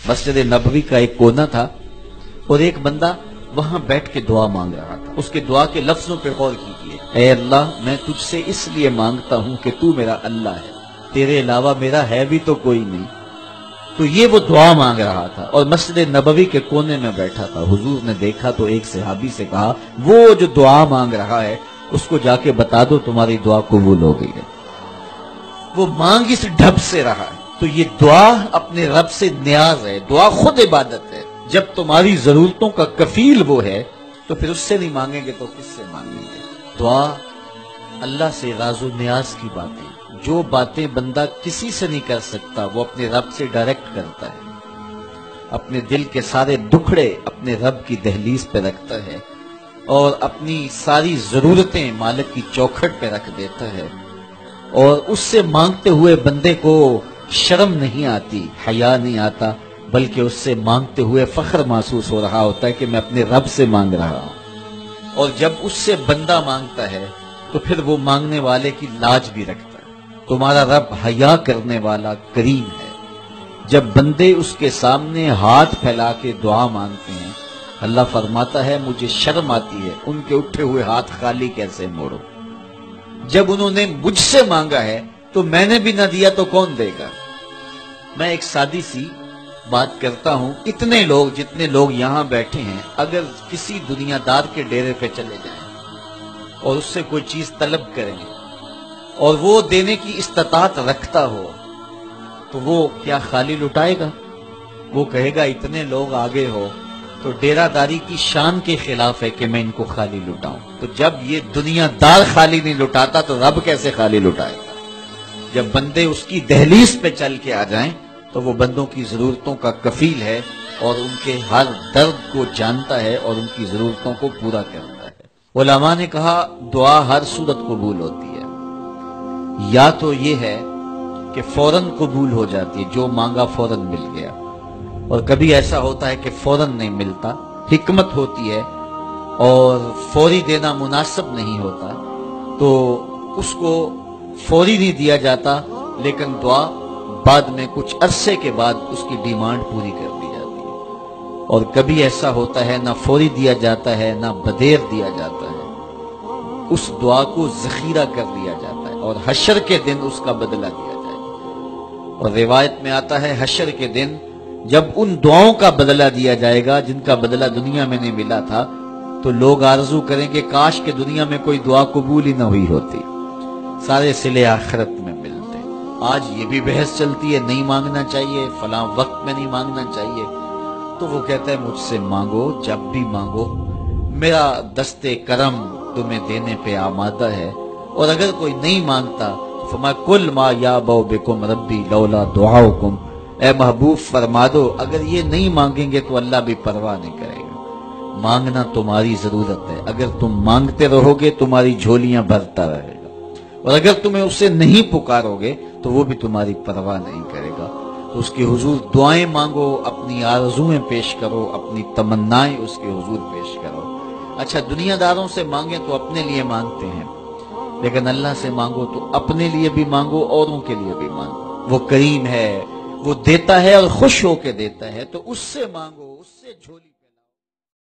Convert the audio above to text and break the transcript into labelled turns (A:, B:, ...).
A: مسجد نبوی کا ایک کونا تھا اور ایک بندہ وہاں بیٹھ کے دعا مانگ رہا تھا. اس کے دعا کے لفظوں پہ غور کیجیے. اے اللہ، میں تجھ سے اس لیے مانگتا ہوں کہ تو میرا اللہ ہے، تیرے علاوہ میرا ہے بھی تو کوئی نہیں. تو یہ وہ دعا مانگ رہا تھا اور مسجد نبوی کے کونے میں بیٹھا تھا. حضور نے دیکھا تو ایک صحابی سے کہا، وہ جو دعا مانگ رہا ہے اس کو جا کے بتا دو تمہاری دعا قبول ہو گئی ہے. وہ مانگ اس ڈھب سے رہا ہے. تو یہ دعا اپنے رب سے نیاز ہے، دعا خود عبادت ہے. جب تمہاری ضرورتوں کا کفیل وہ ہے تو پھر اس سے نہیں مانگیں گے تو کس سے مانگیں گے؟ دعا اللہ سے راز و نیاز کی باتیں، جو باتیں بندہ کسی سے نہیں کر سکتا وہ اپنے رب سے ڈائریکٹ کرتا ہے. اپنے دل کے سارے دکھڑے اپنے رب کی دہلیز پہ رکھتا ہے اور اپنی ساری ضرورتیں مالک کی چوکھٹ پہ رکھ دیتا ہے. اور اس سے مانگتے ہوئے بندے کو شرم نہیں آتی، حیا نہیں آتا، بلکہ اس سے مانگتے ہوئے فخر محسوس ہو رہا ہوتا ہے کہ میں اپنے رب سے مانگ رہا ہوں. اور جب اس سے بندہ مانگتا ہے تو پھر وہ مانگنے والے کی لاج بھی رکھتا ہے. تمہارا رب حیا کرنے والا کریم ہے. جب بندے اس کے سامنے ہاتھ پھیلا کے دعا مانگتے ہیں اللہ فرماتا ہے مجھے شرم آتی ہے ان کے اٹھے ہوئے ہاتھ خالی کیسے موڑو. جب انہوں نے مجھ سے مانگا ہے تو میں نے بھی نہ دیا تو کون دے گا؟ میں ایک سادی سی بات کرتا ہوں. اتنے لوگ جتنے لوگ یہاں بیٹھے ہیں اگر کسی دنیا دار کے ڈیرے پہ چلے جائیں اور اس سے کوئی چیز طلب کریں اور وہ دینے کی استطاعت رکھتا ہو تو وہ کیا خالی لٹائے گا؟ وہ کہے گا اتنے لوگ آگے ہو تو ڈیرہ داری کی شان کے خلاف ہے کہ میں ان کو خالی لٹاؤں. تو جب یہ دنیا دار خالی نہیں لٹاتا تو رب کیسے خالی لٹائے گا؟ جب بندے اس کی دہلیز پہ چل کے آ جائیں تو وہ بندوں کی ضرورتوں کا کفیل ہے اور ان کے ہر درد کو جانتا ہے اور ان کی ضرورتوں کو پورا کرتا ہے. علماء نے کہا دعا ہر صورت قبول ہوتی ہے. یا تو یہ ہے کہ فوراً قبول ہو جاتی ہے، جو مانگا فوراً مل گیا، اور کبھی ایسا ہوتا ہے کہ فوراً نہیں ملتا، حکمت ہوتی ہے اور فوری دینا مناسب نہیں ہوتا تو اس کو فوری نہیں دیا جاتا، لیکن دعا بعد میں کچھ عرصے کے بعد اس کی ڈیمانڈ پوری کر دی جاتی ہے. اور کبھی ایسا ہوتا ہے نہ فوری دیا جاتا ہے نہ بدیر دیا جاتا ہے، اس دعا کو ذخیرہ کر دیا جاتا ہے اور حشر کے دن اس کا بدلہ دیا جائے گا. اور روایت میں آتا ہے حشر کے دن جب ان دعاؤں کا بدلہ دیا جائے گا جن کا بدلہ دنیا میں نہیں ملا تھا تو لوگ آرزو کریں کہ کاش کہ دنیا میں کوئی دعا قبول ہی نہ ہوئی ہوتی، سارے صلے آخرت میں ملتے. آج یہ بھی بحث چلتی ہے نہیں مانگنا چاہیے، فلاں وقت میں نہیں مانگنا چاہیے. تو وہ کہتا ہے مجھ سے مانگو جب بھی مانگو، میرا دستے کرم تمہیں دینے پہ آمادہ ہے. اور اگر کوئی نہیں مانگتا فما کل ما یابو بکم ربی لولا دعاؤکم، اے محبوب فرما دو اگر یہ نہیں مانگیں گے تو اللہ بھی پرواہ نہیں کرے گا. مانگنا تمہاری ضرورت ہے، اگر تم مانگتے رہو گے تمہاری جھولیاں بھرتا رہے گا، اور اگر تمہیں اسے نہیں پکارو گے تو وہ بھی تمہاری پرواہ نہیں کرے گا. تو اس کے حضور دعائیں مانگو، اپنی آرزویں پیش کرو، اپنی تمنائیں اس کے حضور پیش کرو. اچھا دنیا داروں سے مانگیں تو اپنے لیے مانگتے ہیں، لیکن اللہ سے مانگو تو اپنے لیے بھی مانگو اوروں کے لیے بھی مانگو. وہ کریم ہے، وہ دیتا ہے اور خوش ہو کے دیتا ہے، تو اس سے مانگو، اس سے جھولی